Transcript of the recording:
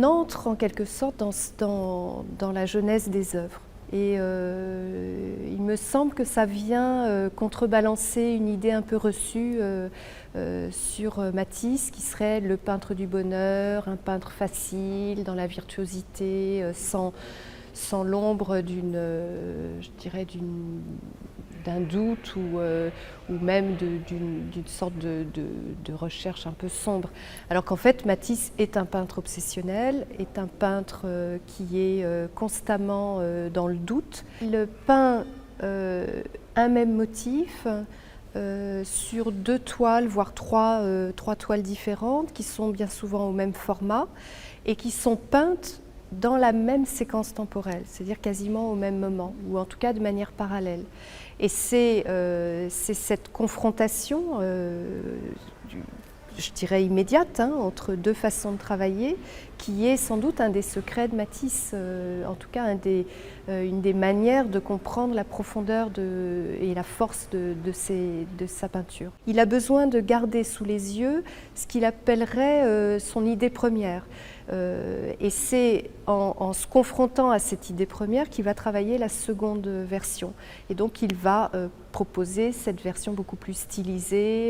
on entre en quelque sorte dans la genèse des œuvres. Et il me semble que ça vient contrebalancer une idée un peu reçue sur Matisse, qui serait le peintre du bonheur, un peintre facile, dans la virtuosité, sans l'ombre d'un doute ou même d'une sorte de recherche un peu sombre. Alors qu'en fait, Matisse est un peintre obsessionnel, est un peintre qui est constamment dans le doute. Il peint un même motif sur 2 toiles, voire 3 toiles différentes, qui sont bien souvent au même format et qui sont peintes dans la même séquence temporelle, c'est-à-dire quasiment au même moment, ou en tout cas de manière parallèle. Et c'est cette confrontation, je dirais immédiate, entre 2 façons de travailler, qui est sans doute un des secrets de Matisse, en tout cas une des manières de comprendre la profondeur et la force de sa peinture. Il a besoin de garder sous les yeux ce qu'il appellerait son idée première. Et c'est en se confrontant à cette idée première qu'il va travailler la seconde version. Et donc il va proposer cette version beaucoup plus stylisée.